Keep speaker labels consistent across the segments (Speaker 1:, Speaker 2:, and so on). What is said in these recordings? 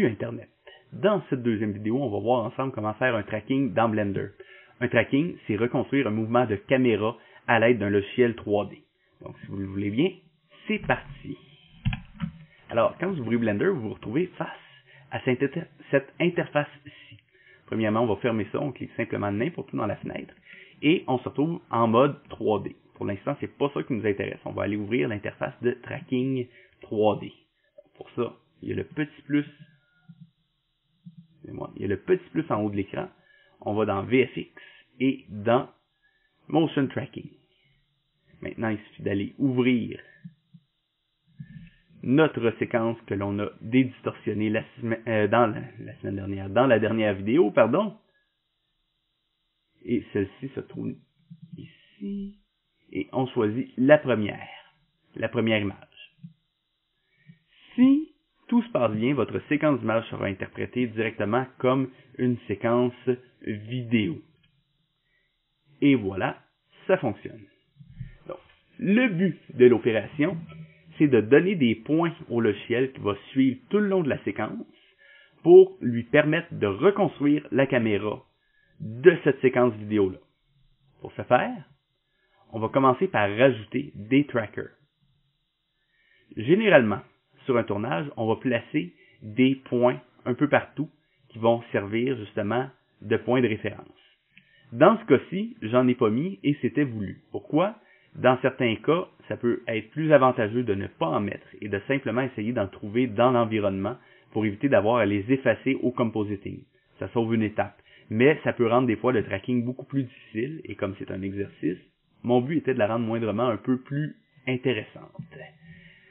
Speaker 1: Salut Internet! Dans cette deuxième vidéo, on va voir ensemble comment faire un tracking dans Blender. Un tracking, c'est reconstruire un mouvement de caméra à l'aide d'un logiciel 3D. Donc, si vous le voulez bien, c'est parti! Alors, quand vous ouvrez Blender, vous vous retrouvez face à cette interface-ci. Premièrement, on va fermer ça, on clique simplement n'importe où dans la fenêtre et on se retrouve en mode 3D. Pour l'instant, c'est pas ça qui nous intéresse. On va aller ouvrir l'interface de tracking 3D. Pour ça, il y a le petit plus. Il y a le petit plus en haut de l'écran. On va dans VFX et dans Motion Tracking. Maintenant, il suffit d'aller ouvrir notre séquence que l'on a dédistorsionnée dans la dernière vidéo, pardon. Et celle-ci se trouve ici. Et on choisit la première image. Si tout se passe bien, votre séquence d'image sera interprétée directement comme une séquence vidéo. Et voilà, ça fonctionne. Donc, le but de l'opération, c'est de donner des points au logiciel qui va suivre tout le long de la séquence pour lui permettre de reconstruire la caméra de cette séquence vidéo-là. Pour ce faire, on va commencer par rajouter des trackers. Généralement, sur un tournage, on va placer des points un peu partout qui vont servir justement de points de référence. Dans ce cas-ci, j'en ai pas mis et c'était voulu. Pourquoi? Dans certains cas, ça peut être plus avantageux de ne pas en mettre et de simplement essayer d'en trouver dans l'environnement pour éviter d'avoir à les effacer au compositing. Ça sauve une étape. Mais ça peut rendre des fois le tracking beaucoup plus difficile et comme c'est un exercice, mon but était de la rendre moindrement un peu plus intéressante.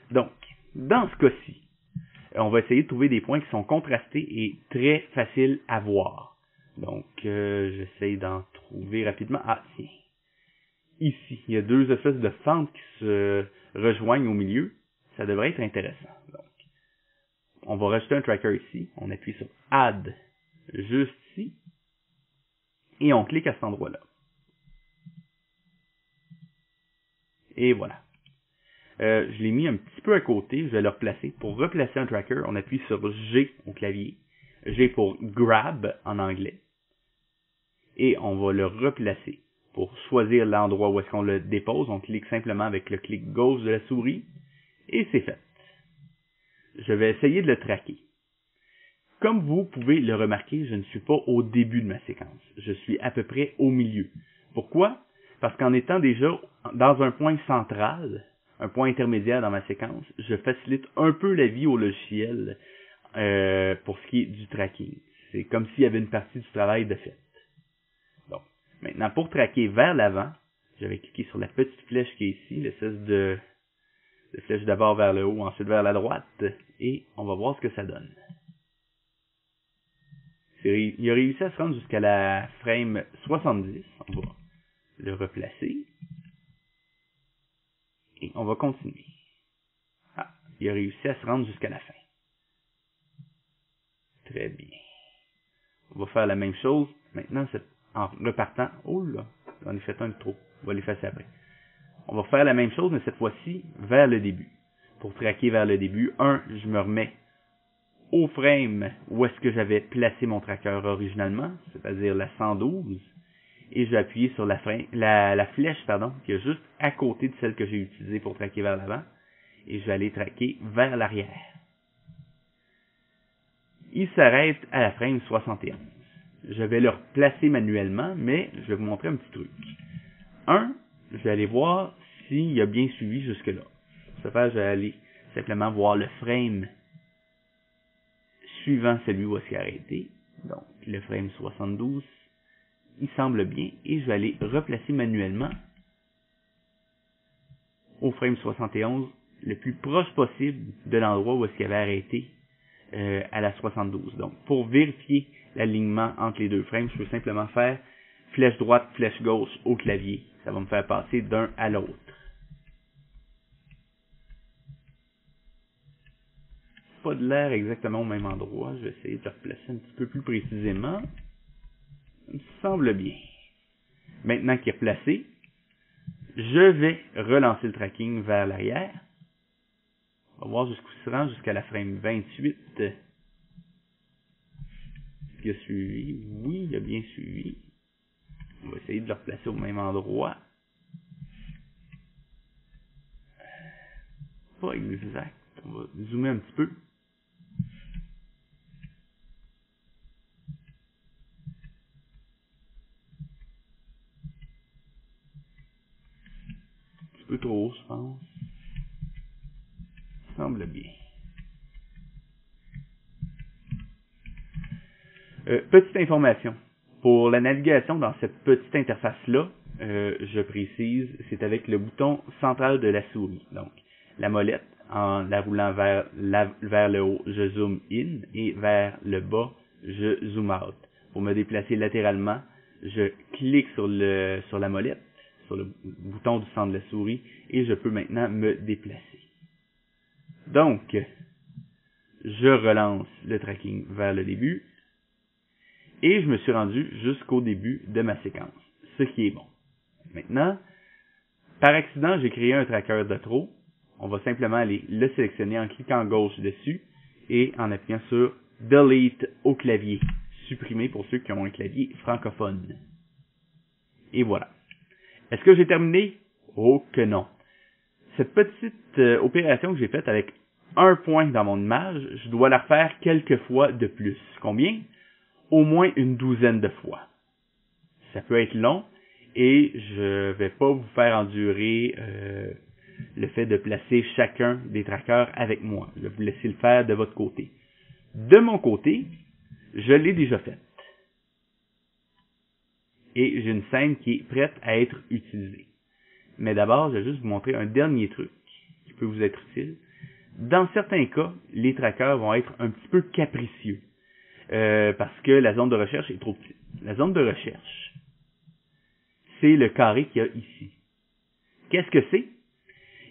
Speaker 1: Donc, dans ce cas-ci, on va essayer de trouver des points qui sont contrastés et très faciles à voir. Donc, j'essaye d'en trouver rapidement. Ah, tiens. Ici, il y a deux espèces de fentes qui se rejoignent au milieu. Ça devrait être intéressant. Donc, on va rajouter un tracker ici. On appuie sur Add, juste ici. Et on clique à cet endroit-là. Et voilà. Je l'ai mis un petit peu à côté, je vais le replacer. Pour replacer un tracker, on appuie sur G au clavier. G pour Grab en anglais. Et on va le replacer. Pour choisir l'endroit où est-ce qu'on le dépose, on clique simplement avec le clic gauche de la souris. Et c'est fait. Je vais essayer de le traquer. Comme vous pouvez le remarquer, je ne suis pas au début de ma séquence. Je suis à peu près au milieu. Pourquoi? Parce qu'en étant déjà dans un point central, un point intermédiaire dans ma séquence, je facilite un peu la vie au logiciel pour ce qui est du tracking. C'est comme s'il y avait une partie du travail de fait. Donc, maintenant, pour traquer vers l'avant, je vais cliquer sur la petite flèche qui est ici, l'espèce de flèche d'abord vers le haut, ensuite vers la droite, et on va voir ce que ça donne. Il a réussi à se rendre jusqu'à la frame 70. On va le replacer. Et on va continuer. Ah, il a réussi à se rendre jusqu'à la fin. Très bien. On va faire la même chose. Maintenant, en repartant. Oh là, j'en ai fait un de trop. On va l'effacer après. On va faire la même chose, mais cette fois-ci, vers le début. Pour traquer vers le début, je me remets au frame où est-ce que j'avais placé mon tracker originalement, c'est-à-dire la 112. Et je vais appuyer sur la flèche qui est juste à côté de celle que j'ai utilisée pour traquer vers l'avant. Et je vais aller traquer vers l'arrière. Il s'arrête à la frame 71. Je vais le replacer manuellement, mais je vais vous montrer un petit truc. Je vais aller voir s'il a bien suivi jusque-là. Pour ce faire, je vais aller simplement voir le frame suivant celui où est-ce qu'il a arrêté. Donc, le frame 72. Il semble bien et je vais aller replacer manuellement au frame 71 le plus proche possible de l'endroit où est-ce qu'il avait arrêté à la 72. Donc, pour vérifier l'alignement entre les deux frames, je peux simplement faire flèche droite, flèche gauche au clavier. Ça va me faire passer d'un à l'autre. Pas de l'air exactement au même endroit. Je vais essayer de le replacer un petit peu plus précisément. Ça me semble bien. Maintenant qu'il est placé, je vais relancer le tracking vers l'arrière. On va voir jusqu'où il se rend, jusqu'à la frame 28. Est-ce qu'il a suivi? Oui, il a bien suivi. On va essayer de le replacer au même endroit. Pas exact. On va zoomer un petit peu. Un petit peu trop haut, je pense. Ça semble bien. Petite information. Pour la navigation dans cette petite interface-là, je précise, c'est avec le bouton central de la souris. Donc, la molette, en la roulant vers le haut, je zoom in et vers le bas, je zoom out. Pour me déplacer latéralement, je clique sur la molette, sur le bouton du centre de la souris, et je peux maintenant me déplacer. Donc, je relance le tracking vers le début. Et je me suis rendu jusqu'au début de ma séquence, ce qui est bon. Maintenant, par accident, j'ai créé un tracker de trop. On va simplement aller le sélectionner en cliquant gauche dessus et en appuyant sur Delete au clavier, supprimer pour ceux qui ont un clavier francophone. Et voilà. Est-ce que j'ai terminé? Oh que non. Cette petite opération que j'ai faite avec un point dans mon image, je dois la refaire quelques fois de plus. Combien? Au moins une douzaine de fois. Ça peut être long et je vais pas vous faire endurer le fait de placer chacun des trackers avec moi. Je vais vous laisser le faire de votre côté. De mon côté, je l'ai déjà faite. Et j'ai une scène qui est prête à être utilisée. Mais d'abord, je vais juste vous montrer un dernier truc qui peut vous être utile. Dans certains cas, les trackers vont être un petit peu capricieux. Parce que la zone de recherche est trop petite. La zone de recherche, c'est le carré qu'il y a ici. Qu'est-ce que c'est?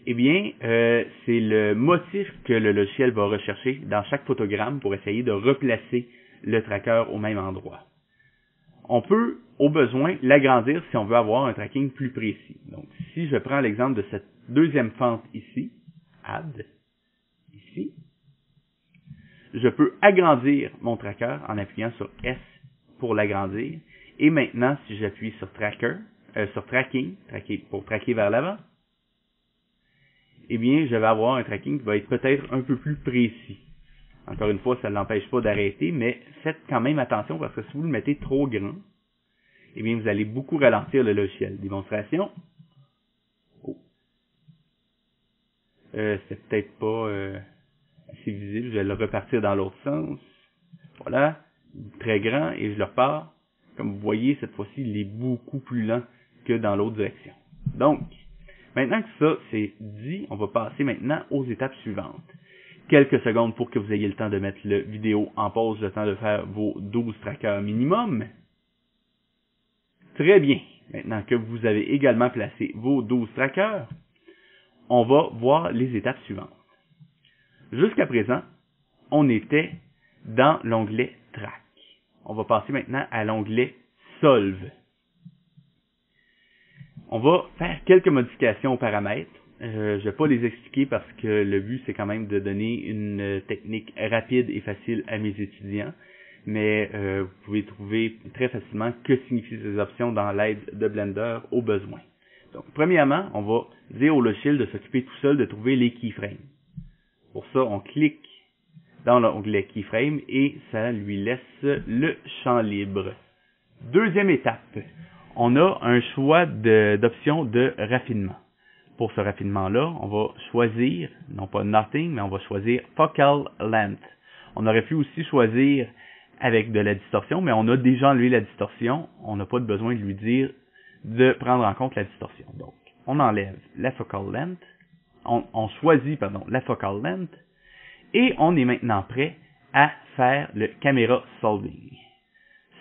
Speaker 1: Eh bien, c'est le motif que le logiciel va rechercher dans chaque photogramme pour essayer de replacer le tracker au même endroit. On peut, au besoin, l'agrandir si on veut avoir un tracking plus précis. Donc, si je prends l'exemple de cette deuxième fente ici, Add, ici, je peux agrandir mon tracker en appuyant sur S pour l'agrandir. Et maintenant, si j'appuie sur Tracking pour traquer vers l'avant, eh bien, je vais avoir un tracking qui va être peut-être un peu plus précis. Encore une fois, ça ne l'empêche pas d'arrêter, mais faites quand même attention parce que si vous le mettez trop grand, eh bien, vous allez beaucoup ralentir le logiciel. Démonstration. Oh. C'est peut-être pas assez visible. Je vais le repartir dans l'autre sens. Voilà. Très grand et je le repars. Comme vous voyez, cette fois-ci, il est beaucoup plus lent que dans l'autre direction. Donc, maintenant que ça c'est dit, on va passer maintenant aux étapes suivantes. Quelques secondes pour que vous ayez le temps de mettre la vidéo en pause, le temps de faire vos 12 trackers minimum. Très bien. Maintenant que vous avez également placé vos 12 trackers, on va voir les étapes suivantes. Jusqu'à présent, on était dans l'onglet Track. On va passer maintenant à l'onglet Solve. On va faire quelques modifications aux paramètres. Je ne vais pas les expliquer parce que le but, c'est quand même de donner une technique rapide et facile à mes étudiants. Mais vous pouvez trouver très facilement que signifient ces options dans l'aide de Blender au besoin. Donc, premièrement, on va dire au logiciel de s'occuper tout seul de trouver les keyframes. Pour ça, on clique dans l'onglet Keyframe et ça lui laisse le champ libre. Deuxième étape, on a un choix d'options de raffinement. Pour ce raffinement-là, on va choisir, non pas Nothing, mais on va choisir Focal Length. On aurait pu aussi choisir avec de la distorsion, mais on a déjà enlevé la distorsion. On n'a pas besoin de lui dire de prendre en compte la distorsion. Donc, on enlève la Focal Length, on choisit la Focal Length, et on est maintenant prêt à faire le Camera Solving.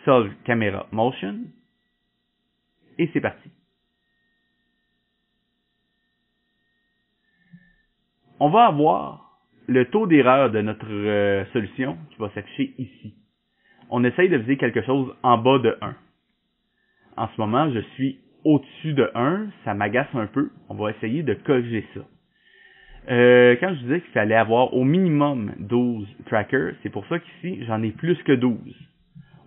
Speaker 1: Solve Camera Motion, et c'est parti. On va avoir le taux d'erreur de notre solution qui va s'afficher ici. On essaye de viser quelque chose en bas de 1. En ce moment, je suis au-dessus de 1, ça m'agace un peu. On va essayer de corriger ça. Quand je disais qu'il fallait avoir au minimum 12 trackers, c'est pour ça qu'ici, j'en ai plus que 12.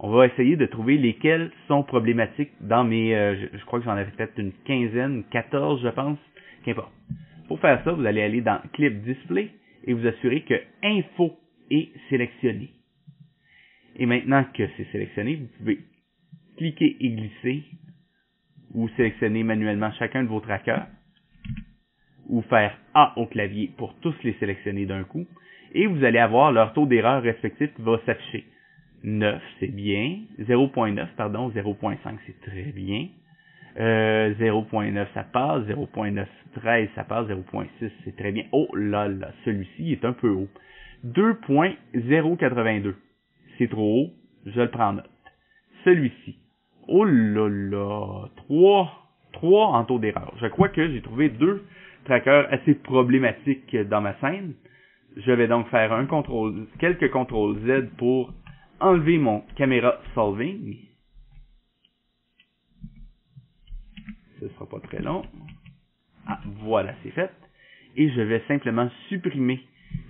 Speaker 1: On va essayer de trouver lesquels sont problématiques dans mes... je crois que j'en avais peut-être une quinzaine, 14 je pense, qu'importe. Pour faire ça, vous allez aller dans Clip Display et vous assurer que Info est sélectionné. Et maintenant que c'est sélectionné, vous pouvez cliquer et glisser ou sélectionner manuellement chacun de vos trackers ou faire A au clavier pour tous les sélectionner d'un coup. Et vous allez avoir leur taux d'erreur respectif qui va s'afficher. 9, c'est bien. 0.9, pardon, 0.5, c'est très bien. 0.9, ça passe. 0.913, ça passe. 0.6, c'est très bien. Oh là là, celui-ci est un peu haut. 2.082, c'est trop haut, je le prends en note. Celui-ci, oh là là, 3 en taux d'erreur. Je crois que j'ai trouvé 2 trackers assez problématiques dans ma scène. Je vais donc faire quelques CTRL Z pour enlever mon caméra solving. Ce sera pas très long. Ah, voilà, c'est fait. Et je vais simplement supprimer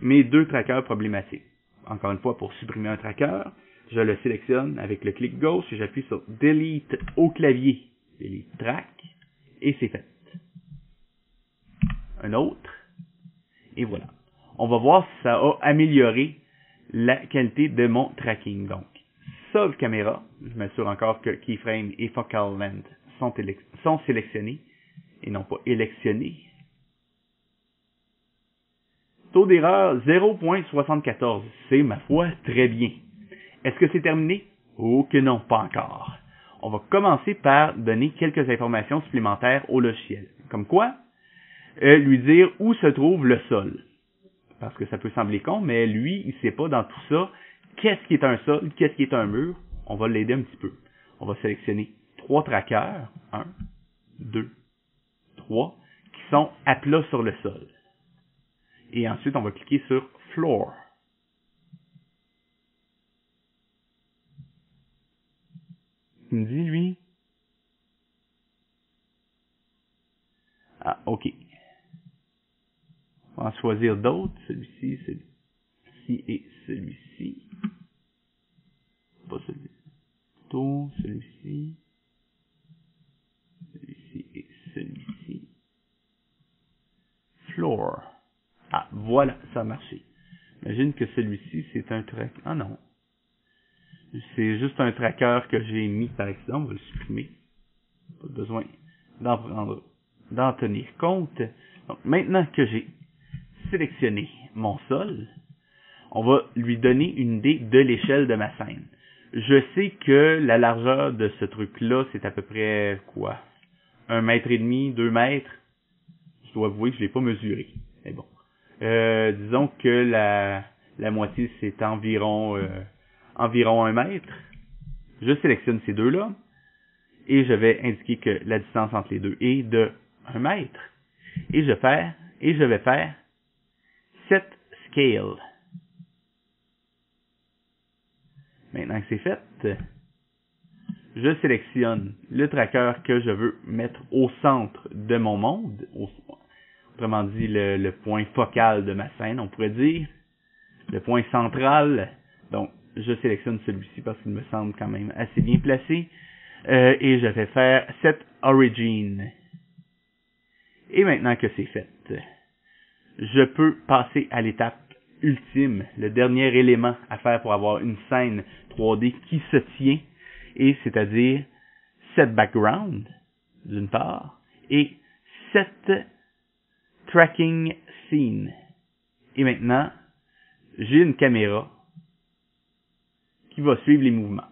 Speaker 1: mes 2 trackers problématiques. Encore une fois, pour supprimer un tracker, je le sélectionne avec le clic gauche et j'appuie sur Delete au clavier. Delete track. Et c'est fait. Un autre. Et voilà. On va voir si ça a amélioré la qualité de mon tracking. Donc, Solve caméra, je m'assure encore que keyframe et focal length sont sélectionnés et non pas électionnés. Taux d'erreur 0.74, c'est ma foi très bien. Est-ce que c'est terminé? Oh que non, pas encore. On va commencer par donner quelques informations supplémentaires au logiciel. Comme quoi? Lui dire où se trouve le sol. Parce que ça peut sembler con, mais lui, il ne sait pas dans tout ça qu'est-ce qui est un sol, qu'est-ce qui est un mur. On va l'aider un petit peu. On va sélectionner 3 trackers, 1, 2, 3, qui sont à plat sur le sol. Et ensuite, on va cliquer sur Floor. Il me dit, lui? Ah, ok. On va en choisir d'autres. Celui-ci, celui-ci et celui-ci. Pas celui-ci. Celui-ci. Celui-ci et celui-ci. Floor. Ah, voilà, ça a marché. Imagine que celui-ci, c'est un tracker. Ah non. C'est juste un tracker que j'ai mis par accident. On va le supprimer. Pas besoin d'en tenir compte. Donc, maintenant que j'ai sélectionné mon sol, on va lui donner une idée de l'échelle de ma scène. Je sais que la largeur de ce truc-là, c'est à peu près, quoi? 1,5 mètre, 2 mètres. Je dois avouer que je ne l'ai pas mesuré. Mais bon. Disons que la moitié, c'est environ 1 mètre. Je sélectionne ces deux-là. Et je vais indiquer que la distance entre les deux est de 1 mètre. Et je vais faire Set Scale. Maintenant que c'est fait, je sélectionne le tracker que je veux mettre au centre de mon monde. Autrement dit, le point focal de ma scène, on pourrait dire. Le point central. Donc, je sélectionne celui-ci parce qu'il me semble quand même assez bien placé. Et je vais faire Set Origin. Et maintenant que c'est fait, je peux passer à l'étape ultime, le dernier élément à faire pour avoir une scène 3D qui se tient, et c'est-à-dire Set Background, d'une part, et Set Tracking Scene. Et maintenant, j'ai une caméra qui va suivre les mouvements.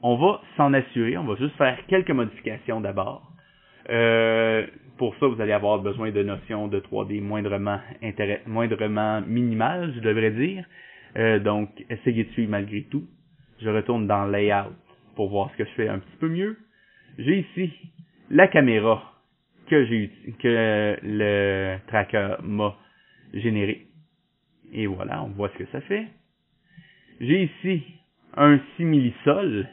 Speaker 1: On va s'en assurer, on va juste faire quelques modifications d'abord. Pour ça, vous allez avoir besoin de notions de 3D moindrement minimales, je devrais dire. Donc, essayez de suivre malgré tout. Je retourne dans Layout pour voir ce que je fais un petit peu mieux. J'ai ici la caméra que le tracker m'a générée. Et voilà, on voit ce que ça fait. J'ai ici un simili-sol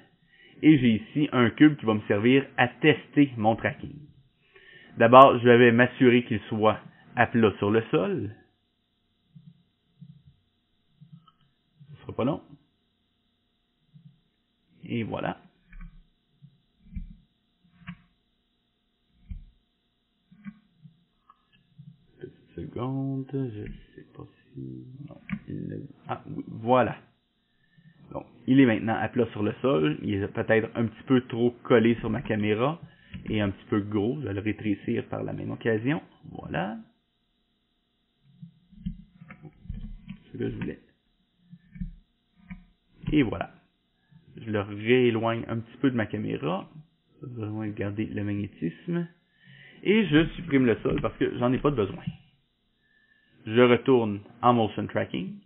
Speaker 1: et j'ai ici un cube qui va me servir à tester mon tracking. D'abord, je vais m'assurer qu'il soit à plat sur le sol. Ce sera pas long. Et voilà. Petite seconde, je sais pas si... Non, ah oui, voilà. Donc, il est maintenant à plat sur le sol. Il est peut-être un petit peu trop collé sur ma caméra et un petit peu gros. Je vais le rétrécir par la même occasion. Voilà. C'est ce que je voulais. Et voilà. Je le rééloigne un petit peu de ma caméra. Je vais vraiment garder le magnétisme. Et je supprime le sol parce que j'en ai pas de besoin. Je retourne en motion tracking.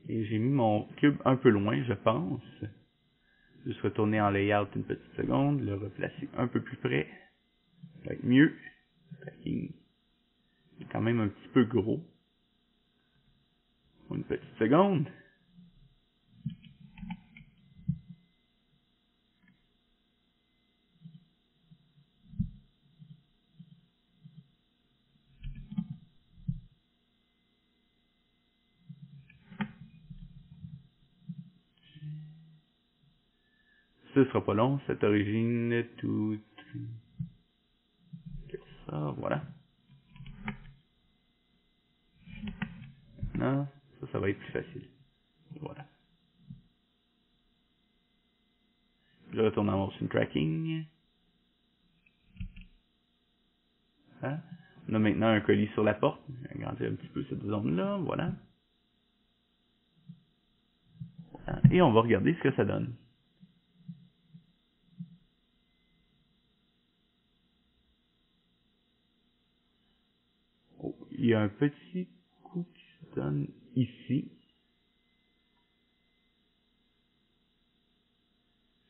Speaker 1: Et j'ai mis mon cube un peu loin, je pense. Juste retourner en layout une petite seconde, le replacer un peu plus près. Ça va être mieux. Tracking est quand même un petit peu gros. Une petite seconde. Ce sera pas long, cette origine, tout ça, voilà. Non, ça va être plus facile. Voilà. Je retourne en motion tracking. Hein? On a maintenant un colis sur la porte. Je vais agrandir un petit peu cette zone-là, voilà. Voilà. Et on va regarder ce que ça donne. Oh, il y a un petit coup qui se donne ici.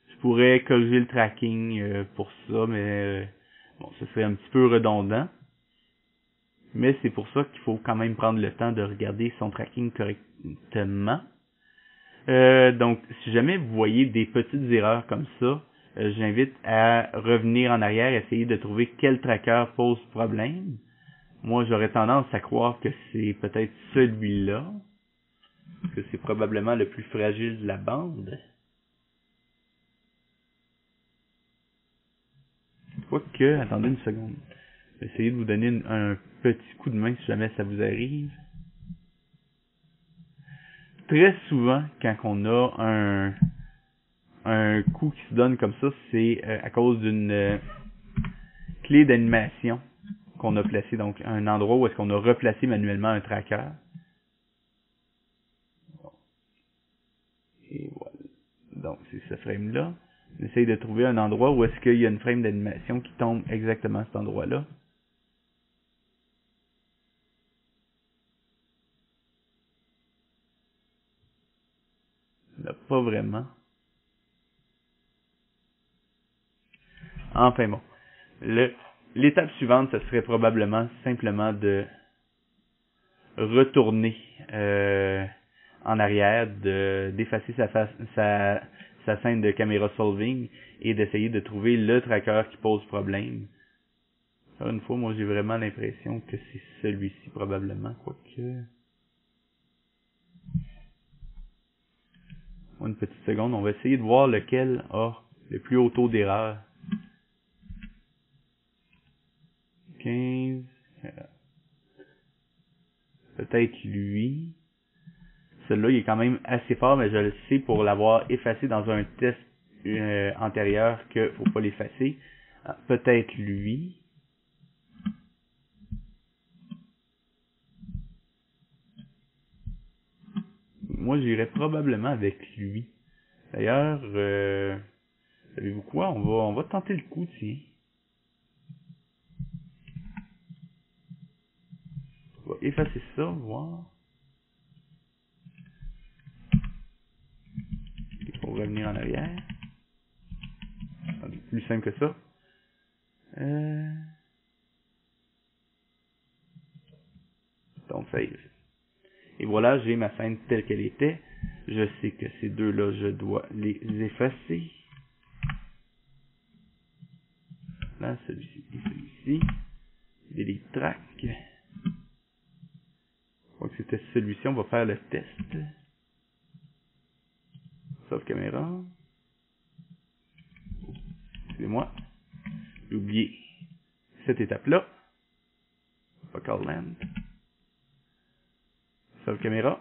Speaker 1: Je pourrais corriger le tracking pour ça, mais bon, ça serait un petit peu redondant. Mais c'est pour ça qu'il faut quand même prendre le temps de regarder son tracking correctement. Donc, si jamais vous voyez des petites erreurs comme ça, j'invite à revenir en arrière, essayer de trouver quel tracker pose problème. Moi, j'aurais tendance à croire que c'est peut-être celui-là, que c'est probablement le plus fragile de la bande. Quoique, attendez une seconde. Je vais essayer de vous donner un petit coup de main si jamais ça vous arrive. Très souvent, quand on a un coup qui se donne comme ça, c'est à cause d'une clé d'animation qu'on a placée, donc un endroit où est-ce qu'on a replacé manuellement un tracker. Et voilà. Donc, c'est ce frame-là. On essaye de trouver un endroit où est-ce qu'il y a une frame d'animation qui tombe exactement à cet endroit-là. Il n'y en a pas vraiment. Enfin bon. L'étape suivante, ce serait probablement simplement de retourner en arrière, d'effacer sa scène de caméra solving et d'essayer de trouver le tracker qui pose problème. Encore une fois, moi j'ai vraiment l'impression que c'est celui-ci probablement, quoique... Une petite seconde, on va essayer de voir lequel a le plus haut taux d'erreur. 15... Peut-être lui. Celui-là, il est quand même assez fort, mais je le sais pour l'avoir effacé dans un test antérieur qu'il ne faut pas l'effacer. Peut-être lui. Moi, j'irais probablement avec lui. D'ailleurs, savez-vous quoi? On va tenter le coup, tiens. On va effacer ça, voir. Il faut revenir en arrière. C'est plus simple que ça. Donc, save. Et voilà, j'ai ma scène telle qu'elle était. Je sais que ces deux-là, je dois les effacer. Là, celui-ci et celui-ci. Delete track. Je crois que c'est c'était celui-ci. On va faire le test. Sauve caméra. Excusez-moi. J'ai oublié cette étape-là. Focal length. Sauve caméra.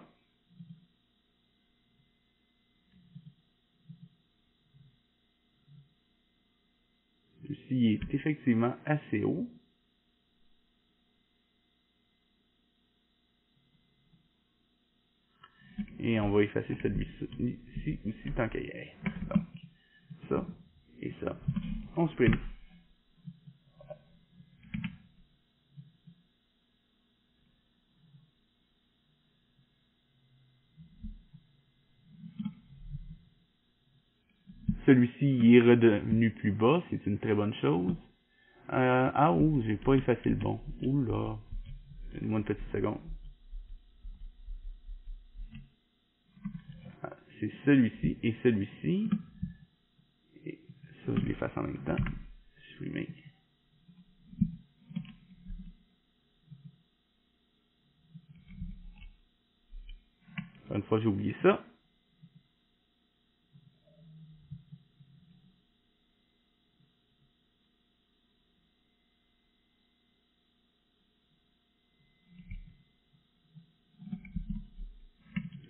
Speaker 1: Celui-ci est effectivement assez haut. Et on va effacer celui-ci aussi tant qu'il y ait. Donc, ça et ça. On supprime. Celui-ci est redevenu plus bas, c'est une très bonne chose. J'ai pas effacé le bon. Oula. Donne-moi une petite seconde. C'est celui-ci et celui-ci. Et ça, je l'efface en même temps. Supprimer. Une fois, j'ai oublié ça.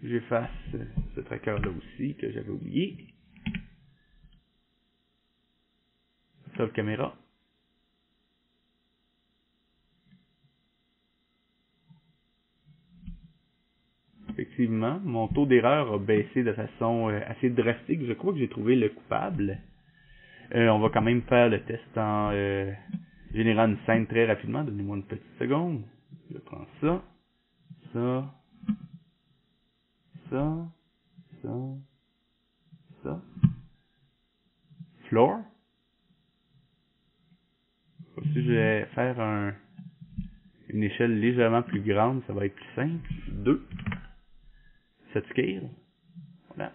Speaker 1: J'efface ce tracker-là aussi que j'avais oublié. Sauve caméra. Effectivement, mon taux d'erreur a baissé de façon assez drastique. Je crois que j'ai trouvé le coupable. On va quand même faire le test en générant une scène très rapidement. Donnez-moi une petite seconde. Je prends ça, ça, ça, ça, ça. Floor. Si je vais faire une échelle légèrement plus grande, ça va être plus simple. 2. Set scale. Voilà.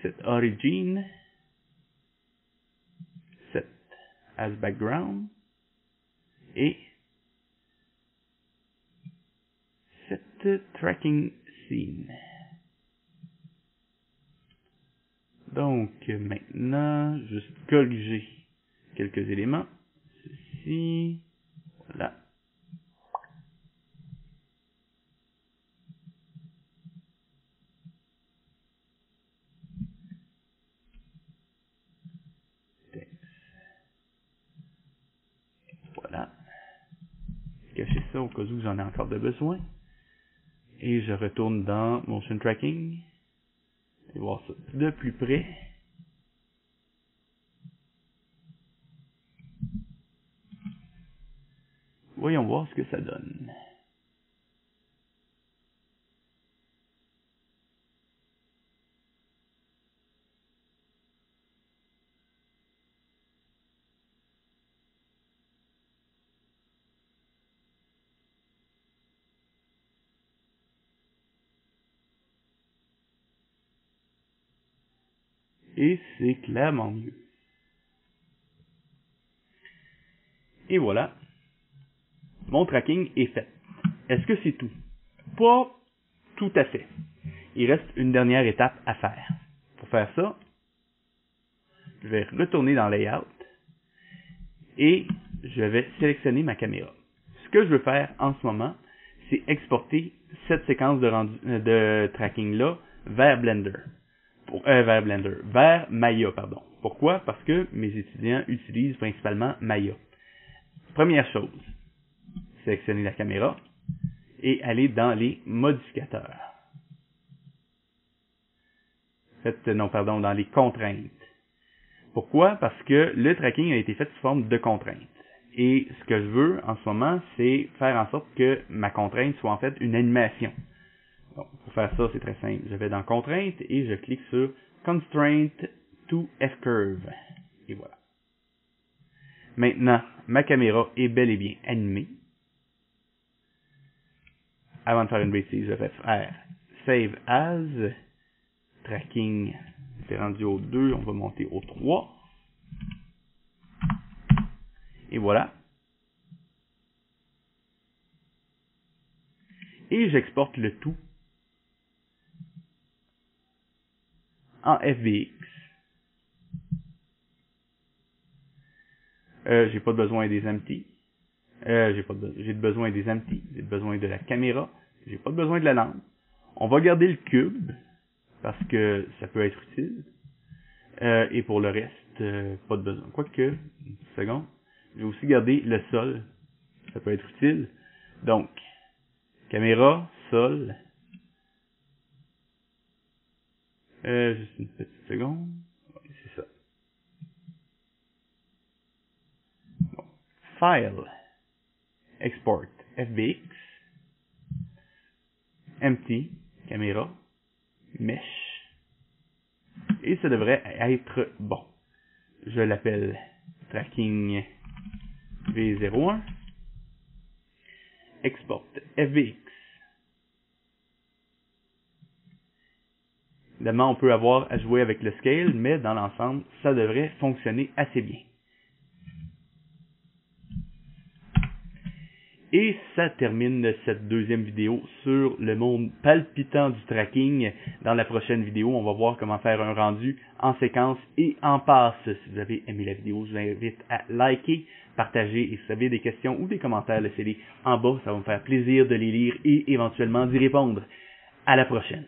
Speaker 1: Set origin. Set as background. Et set tracking scene. Donc, maintenant, juste corriger quelques éléments. Ceci. Voilà. Voilà. Cacher ça au cas où j'en ai encore de besoin. Et je retourne dans Motion Tracking. Et voir ça de plus près. Voyons voir ce que ça donne. Et c'est clairement mieux. Et voilà. Mon tracking est fait. Est-ce que c'est tout? Pas tout à fait. Il reste une dernière étape à faire. Pour faire ça, je vais retourner dans Layout et je vais sélectionner ma caméra. Ce que je veux faire en ce moment, c'est exporter cette séquence de tracking-là vers vers Maya, pardon. Pourquoi? Parce que mes étudiants utilisent principalement Maya. Première chose, sélectionner la caméra et aller dans les modificateurs. Dans les contraintes. Pourquoi? Parce que le tracking a été fait sous forme de contraintes. Et ce que je veux en ce moment, c'est faire en sorte que ma contrainte soit en fait une animation. Donc, pour faire ça, c'est très simple. Je vais dans Contraintes et je clique sur Constraint to F-Curve. Et voilà. Maintenant, ma caméra est bel et bien animée. Avant de faire une bêtise, je vais faire Save As. Tracking, c'est rendu au 2, on va monter au 3. Et voilà. et j'exporte le tout en FBX. J'ai pas besoin des empty. J'ai besoin des empty. J'ai besoin de la caméra. J'ai pas besoin de la lampe. On va garder le cube parce que ça peut être utile. Et pour le reste, pas de besoin. Quoique, une seconde. Je vais aussi garder le sol. Ça peut être utile. Donc, caméra, sol. Juste une petite seconde. Oui, c'est ça. Bon. File. Export. FBX. Empty. Caméra. Mesh. Et ça devrait être bon. Je l'appelle tracking V01. Export FBX. Évidemment, on peut avoir à jouer avec le scale, mais dans l'ensemble, ça devrait fonctionner assez bien. Et ça termine cette deuxième vidéo sur le monde palpitant du tracking. Dans la prochaine vidéo, on va voir comment faire un rendu en séquence et en passe. Si vous avez aimé la vidéo, je vous invite à liker, partager et si vous avez des questions ou des commentaires, laissez-les en bas. Ça va me faire plaisir de les lire et éventuellement d'y répondre. À la prochaine.